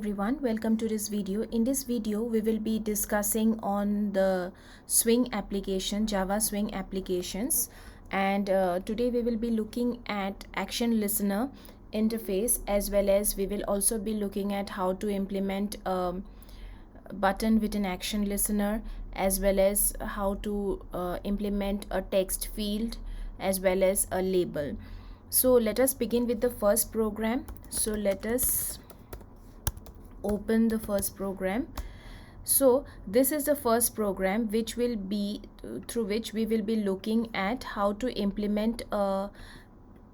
Everyone, welcome to this video. In this video we will be discussing on the swing application, Java swing applications, and today we will be looking at action listener interface, as well as we will also be looking at how to implement a button with an action listener, as well as how to implement a text field as well as a label. So let us begin with the first program. So let us open the first program. So this is the first program which will be through which we will be looking at how to implement a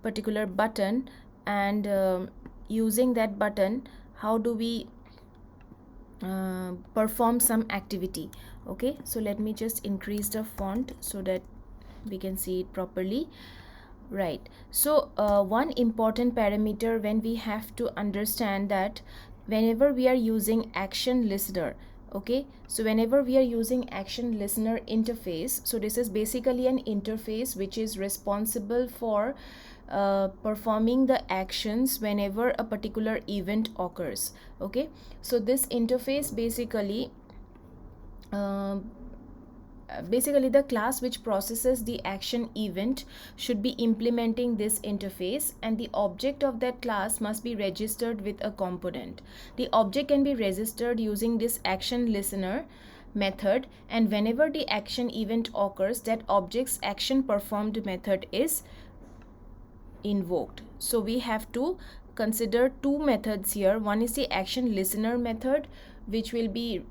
particular button, and using that button how do we perform some activity. Okay, so let me just increase the font so that we can see it properly. Right, so one important parameter when we have to understand that whenever we are using action listener, okay, so whenever we are using action listener interface, so this is basically an interface which is responsible for performing the actions whenever a particular event occurs. Okay, so this interface basically the class which processes the action event should be implementing this interface, and the object of that class must be registered with a component. The object can be registered using this action listener method, and whenever the action event occurs, that object's action performed method is invoked. So we have to consider two methods here. One is the action listener method, which will be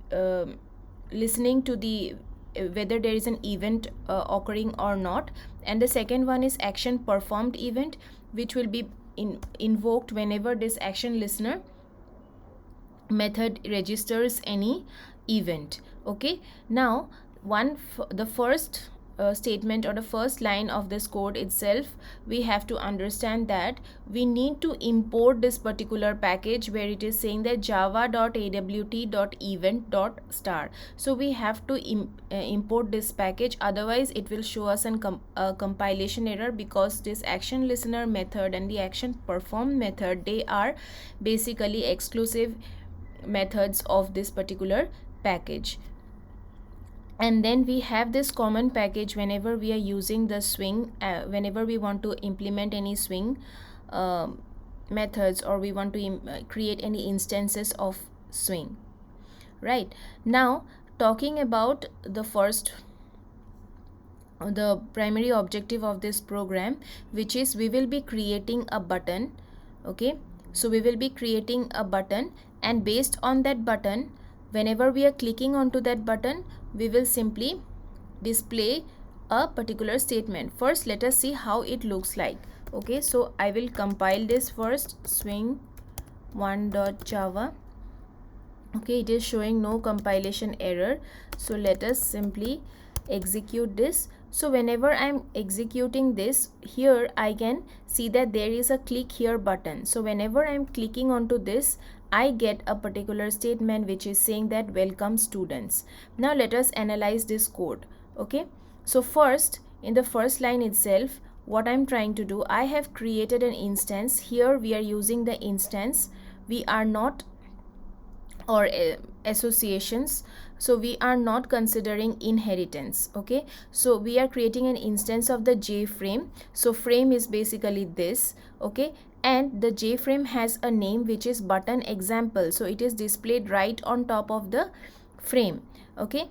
listening to the whether there is an event occurring or not, and the second one is action performed event, which will be invoked whenever this action listener method registers any event. Okay, now the first statement or the first line of this code itself, we have to understand that we need to import this particular package where it is saying that java.awt.event.star. so we have to import this package, otherwise it will show us a compilation error, because this action listener method and the action performed method, they are basically exclusive methods of this particular package. And then we have this common package whenever we are using the swing, whenever we want to implement any swing methods, or we want to create any instances of swing. Right, now talking about the primary objective of this program, which is we will be creating a button. Okay, so we will be creating a button, and based on that button, whenever we are clicking onto that button, we will simply display a particular statement. First, let us see how it looks like. Okay, so I will compile this first, swing1.java. okay, it is showing no compilation error, so let us simply execute this. So whenever I'm executing this, here I can see that there is a click here button. So whenever I'm clicking onto this, I get a particular statement which is saying that welcome students. Now let us analyze this code. Okay, so first, in the first line itself, what I'm trying to do, I have created an instance. Here we are using the instance, we are not, or associations, so we are not considering inheritance. Okay, so we are creating an instance of the J frame. So frame is basically this. Okay, and the J frame has a name which is button example, so it is displayed right on top of the frame. Okay,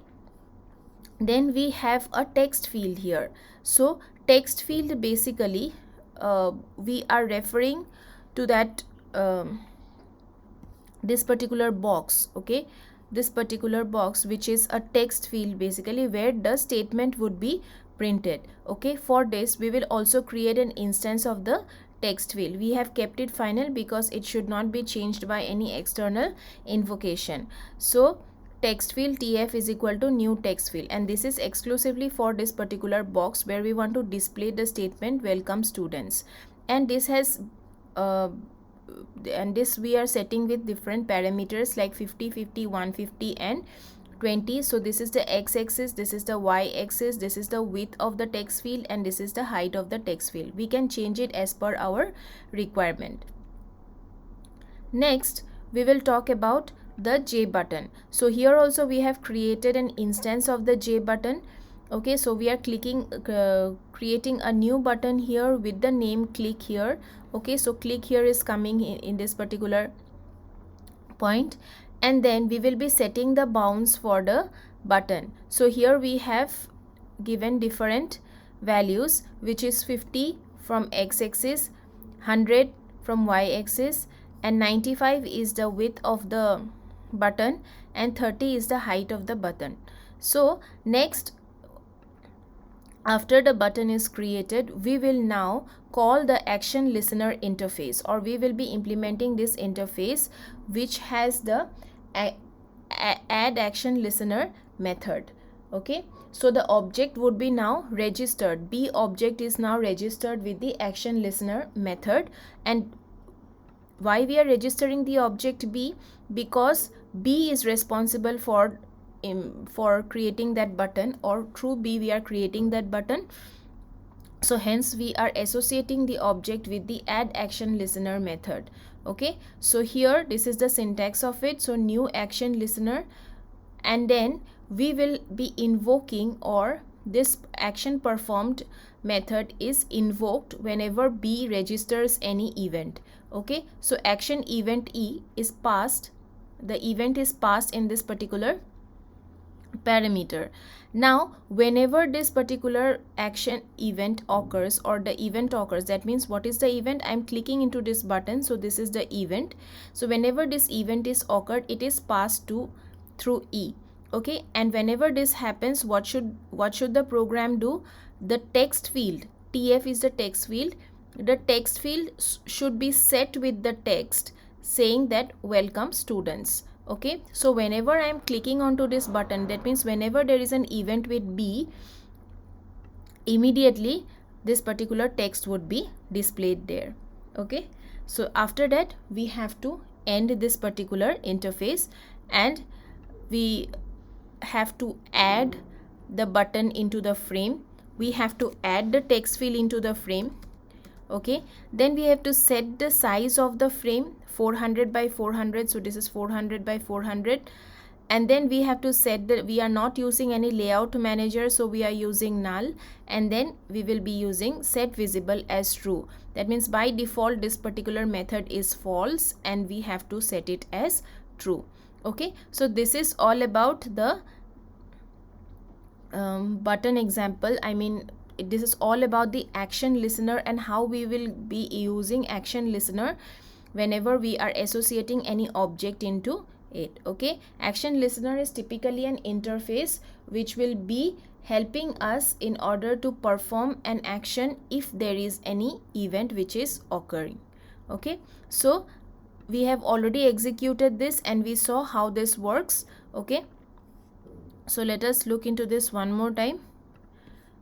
then we have a text field here. So text field, basically we are referring to that this particular box. Okay, this particular box, which is a text field basically, where the statement would be printed. Okay, for this we will also create an instance of the text field. We have kept it final because it should not be changed by any external invocation. So text field tf is equal to new text field, and this is exclusively for this particular box where we want to display the statement welcome students. And this has and this we are setting with different parameters like 50, 50, 150 and 20. So this is the x-axis, this is the y-axis, this is the width of the text field, and this is the height of the text field. We can change it as per our requirement. Next, we will talk about the J button. So here also we have created an instance of the J button. Okay, so we are creating a new button here with the name click here. Okay, so click here is coming in this particular point, and then we will be setting the bounds for the button. So here we have given different values, which is 50 from x-axis, 100 from y-axis, and 95 is the width of the button, and 30 is the height of the button. So next, after the button is created, we will now call the action listener interface, or we will be implementing this interface which has the add action listener method. Okay, so the object would be now registered. B object is now registered with the action listener method. And why we are registering the object B? Because B is responsible for creating that button, or through B we are creating that button. So hence we are associating the object with the add action listener method. Okay, so here this is the syntax of it. So new action listener, and then we will be invoking, or this action performed method is invoked whenever B registers any event. Okay, so action event E is passed, the event is passed in this particular parameter. Now whenever this particular action event occurs, or the event occurs, that means what is the event? I am clicking into this button, so this is the event. So whenever this event is occurred, it is passed to through E. Okay, and whenever this happens, what should the program do? The text field, TF is the text field, the text field should be set with the text saying that welcome students. Okay, so whenever I am clicking onto this button, that means whenever there is an event with B, immediately this particular text would be displayed there. Okay, so after that we have to end this particular interface, and we have to add the button into the frame. We have to add the text field into the frame. Okay, then we have to set the size of the frame, 400 by 400. So this is 400 by 400. And then we have to set the, we are not using any layout manager, so we are using null, and then we will be using set visible as true. That means by default this particular method is false, and we have to set it as true. Okay, so this is all about the button example. I mean, this is all about the action listener and how we will be using action listener whenever we are associating any object into it. Okay, action listener is typically an interface which will be helping us in order to perform an action if there is any event which is occurring. Okay, so we have already executed this and we saw how this works. Okay, so let us look into this one more time.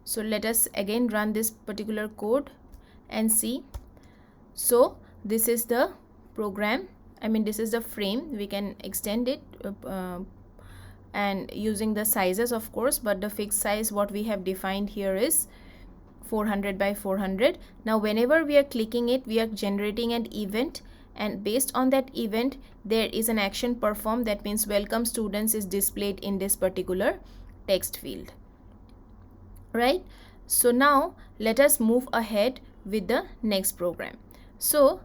So let us again run this particular code and see. So this is the program, I mean this is the frame. We can extend it and using the sizes of course, but the fixed size what we have defined here is 400 by 400. Now whenever we are clicking it, we are generating an event, and based on that event there is an action performed. That means welcome students is displayed in this particular text field, right? So now let us move ahead with the next program. So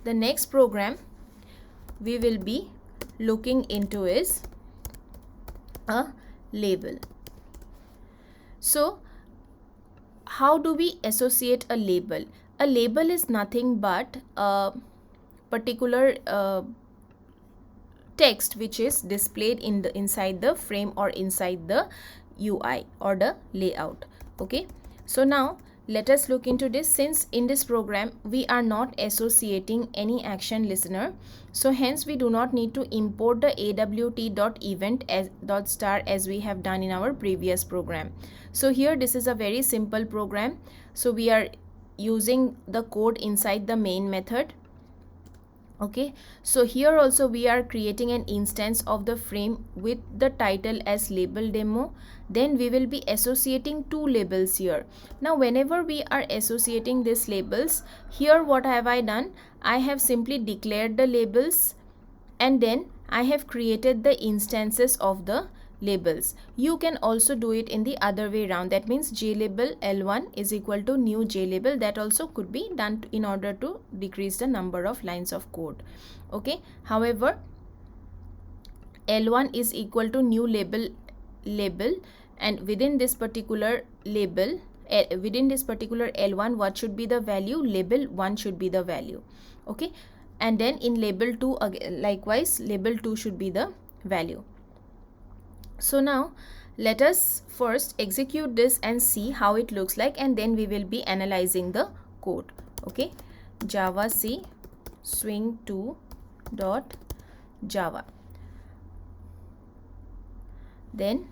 the next program we will be looking into is a label. So how do we associate a label? A label is nothing but a particular text which is displayed in the inside the frame or inside the UI or the layout. Okay, so now let us look into this. Since in this program we are not associating any action listener, so hence we do not need to import the awt.event as .star as we have done in our previous program. So here this is a very simple program. So we are using the code inside the main method. Okay, so here also we are creating an instance of the frame with the title as label demo. Then we will be associating two labels here. Now whenever we are associating these labels, here what have I done? I have simply declared the labels and then I have created the instances of the labels. You can also do it in the other way around. That means JLabel L1 is equal to new JLabel. That also could be done in order to decrease the number of lines of code. Okay. However, L1 is equal to new label, and within this particular label, within this particular L1, what should be the value? Label 1 should be the value. Okay. And then in label 2, again likewise, label 2 should be the value. So now let us first execute this and see how it looks like, and then we will be analyzing the code. Okay. Java C swing2 dot Java, then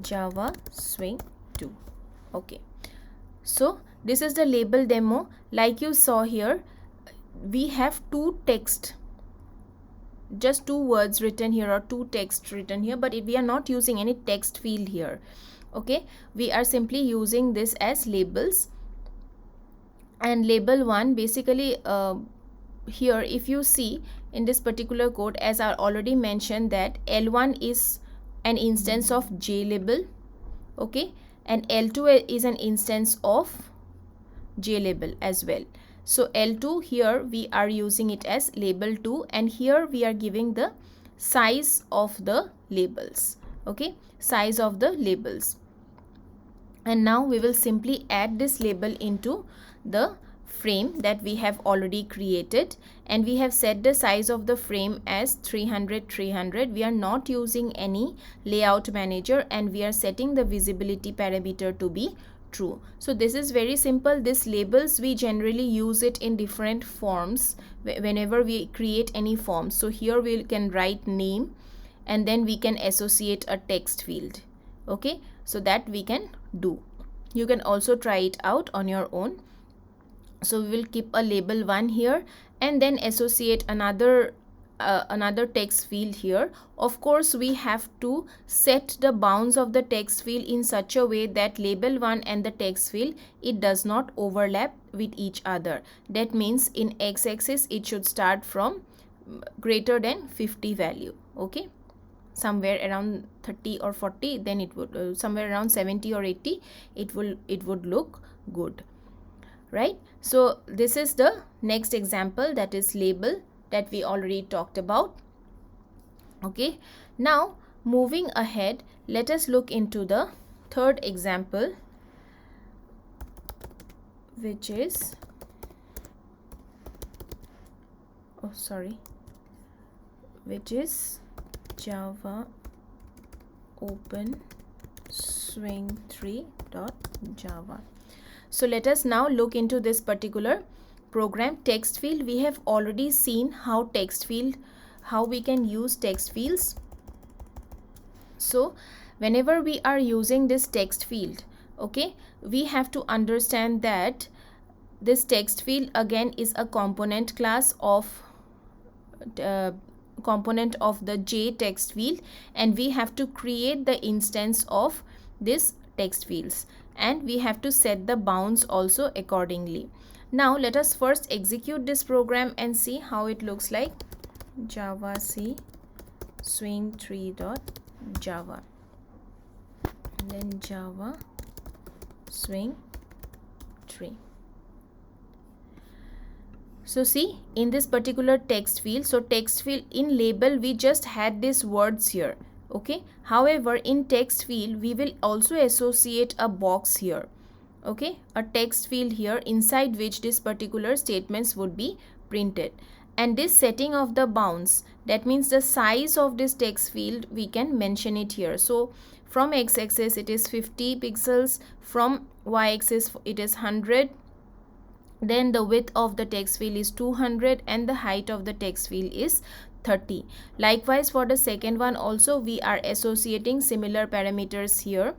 Java swing 2. Okay, so this is the label demo. Like you saw here, we have two text, just two words written here or two text written here, but we are not using any text field here. Okay, we are simply using this as labels. And label 1 basically here, if you see in this particular code, as I already mentioned, that L1 is an instance of JLabel. Okay, and L2 is an instance of JLabel as well. So L2 here we are using it as label 2, and here we are giving the size of the labels. Okay, size of the labels. And now we will simply add this label into the frame that we have already created, and we have set the size of the frame as 300. We are not using any layout manager, and we are setting the visibility parameter to be true. So this is very simple. This labels, we generally use it in different forms whenever we create any form. So here we can write name, and then we can associate a text field. Okay, so that we can do. You can also try it out on your own. So we will keep a label 1 here, and then associate another text field here. Of course, we have to set the bounds of the text field in such a way that label 1 and the text field, it does not overlap with each other. That means in x-axis it should start from greater than 50 value. Okay, somewhere around 30 or 40, then it would somewhere around 70 or 80, it would look good, right? So this is the next example, that is label, that we already talked about. Okay, now moving ahead, let us look into the third example, which is which is Java open swing3.java. So let us now look into this particular program. Text field, we have already seen how we can use text fields. So whenever we are using this text field, okay, we have to understand that this text field again is a component class of component of the J text field, and we have to create the instance of this text fields, and we have to set the bounds also accordingly. Now let us first execute this program and see how it looks like. Java C swing3.java, then Java swing 3. So see, in this particular text field, so text field in label we just had these words here. Okay, however in text field we will also associate a box here. Okay, a text field here inside which this particular statements would be printed, and this setting of the bounds, that means the size of this text field, we can mention it here. So from x-axis it is 50 pixels, from y-axis it is 100, then the width of the text field is 200, and the height of the text field is 30. Likewise for the second one also we are associating similar parameters here.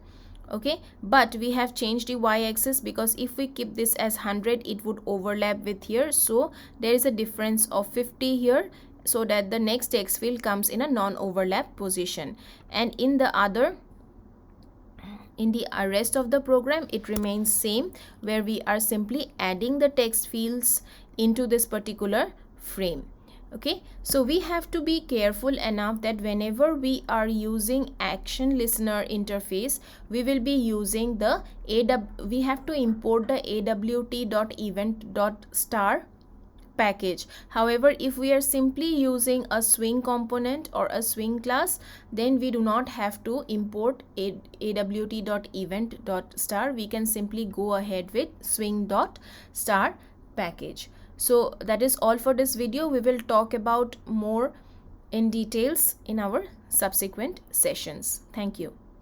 Okay, but we have changed the y-axis because if we keep this as 100 it would overlap with here, so there is a difference of 50 here, so that the next text field comes in a non-overlap position. And in the rest of the program it remains same, where we are simply adding the text fields into this particular frame. Okay, so we have to be careful enough that whenever we are using action listener interface, we will be using the we have to import the awt.event.star package. However, if we are simply using a swing component or a swing class, then we do not have to import awt.event.star. We can simply go ahead with swing.star package. So that is all for this video. We will talk about more in details in our subsequent sessions. Thank you.